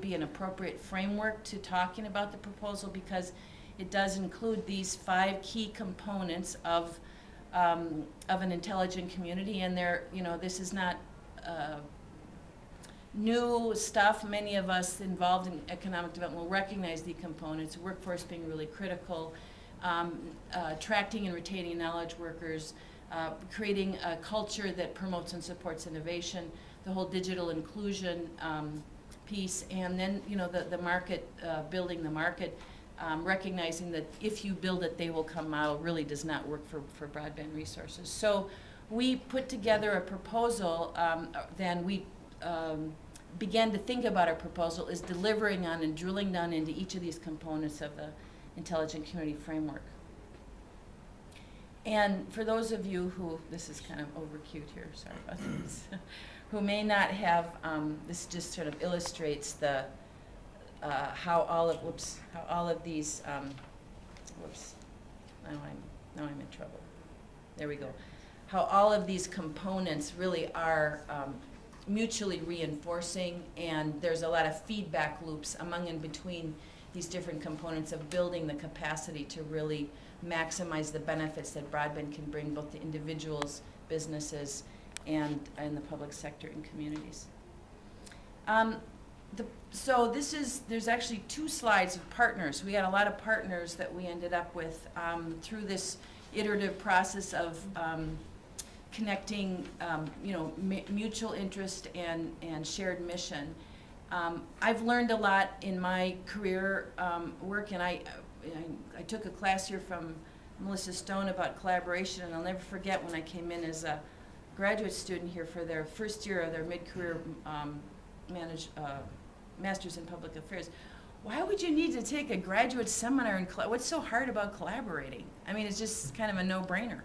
be an appropriate framework to talking about the proposal, because it does include these 5 key components of an intelligent community, and this is not new stuff. Many of us involved in economic development will recognize the components, workforce being really critical, attracting and retaining knowledge workers, creating a culture that promotes and supports innovation, the whole digital inclusion piece, and then the market, building the market, recognizing that if you build it, they will come out, really does not work for broadband resources. So we put together a proposal, then we began to think about our proposal is delivering on and drilling down into each of these components of the Intelligent Community Framework. And for those of you who, this is kind of over cute here, sorry about this, who may not have, this just sort of illustrates the how all of these, now I'm in trouble. There we go. How all of these components really are mutually reinforcing, and there's a lot of feedback loops among and between these different components of building the capacity to really maximize the benefits that broadband can bring both to individuals, businesses, and the public sector and communities. So there's actually 2 slides of partners. We had a lot of partners that we ended up with through this iterative process of connecting, mutual interest and shared mission. I've learned a lot in my career work, and I took a class here from Melissa Stone about collaboration, and I'll never forget when I came in as a graduate student here for their first year of their mid-career Master's in Public Affairs. Why would you need to take a graduate seminar in what's so hard about collaborating? I mean, it's just kind of a no-brainer.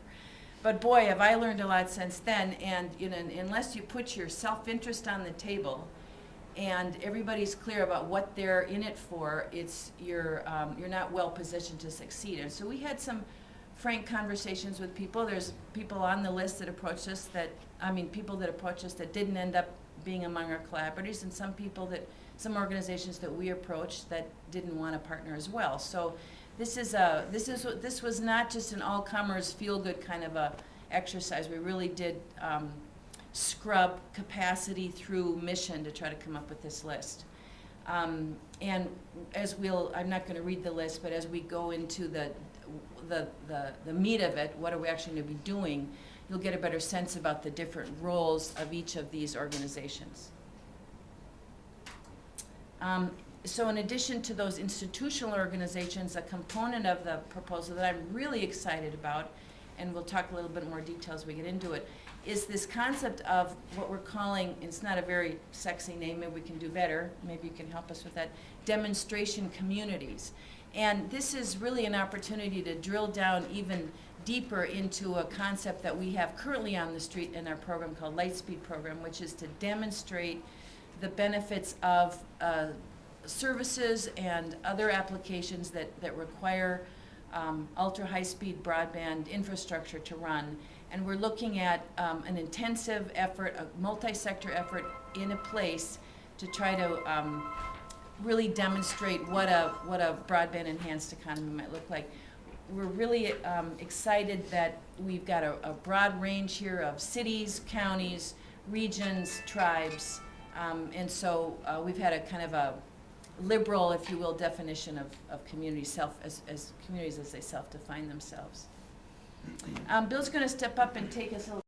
But boy, have I learned a lot since then, and unless you put your self-interest on the table and everybody's clear about what they're in it for, you're not well positioned to succeed. And so we had some frank conversations with people. There's people on the list that approached us people that approached us that didn't end up being among our collaborators, and some organizations that we approached that didn't want to partner as well. So this was not just an all-comers feel-good kind of a exercise. We really did scrub capacity through mission to try to come up with this list. And I'm not going to read the list, but as we go into the meat of it, what are we actually going to be doing, you'll get a better sense about the different roles of each of these organizations. So in addition to those institutional organizations, a component of the proposal that I'm really excited about, and we'll talk a little bit more detail as we get into it, is this concept of what we're calling, it's not a very sexy name, maybe we can do better, maybe you can help us with that, demonstration communities. And this is really an opportunity to drill down even deeper into a concept that we have currently on the street in our program called Lightspeed program, which is to demonstrate the benefits of services and other applications that require ultra-high-speed broadband infrastructure to run. And we're looking at an intensive effort, a multi-sector effort in a place to try to really demonstrate what a broadband-enhanced economy might look like. We're really excited that we've got a broad range here of cities, counties, regions, tribes, and so we've had a kind of a liberal, if you will, definition of communities as communities as they self-define themselves. Bill's going to step up and take us a